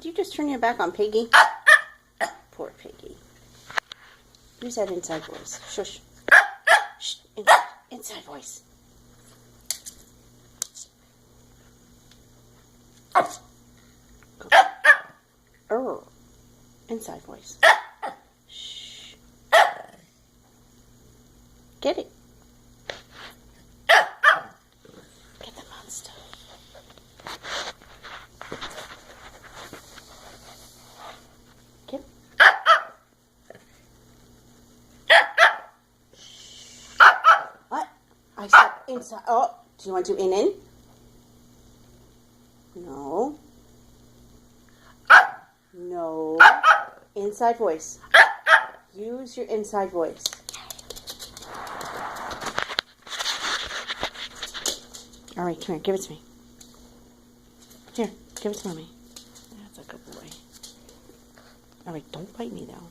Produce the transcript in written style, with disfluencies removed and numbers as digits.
Did you just turn your back on Piggy? Poor Piggy. Use that inside voice. Shush. Shh. Inside voice. Go. Inside voice. Shh. Get it. Get the monster. Get it. What? I said inside. Oh, do you want to in? No. No. Inside voice. Use your inside voice. All right, come here. Give it to me. Here, give it to Mommy. That's a good boy. All right, don't bite me, though.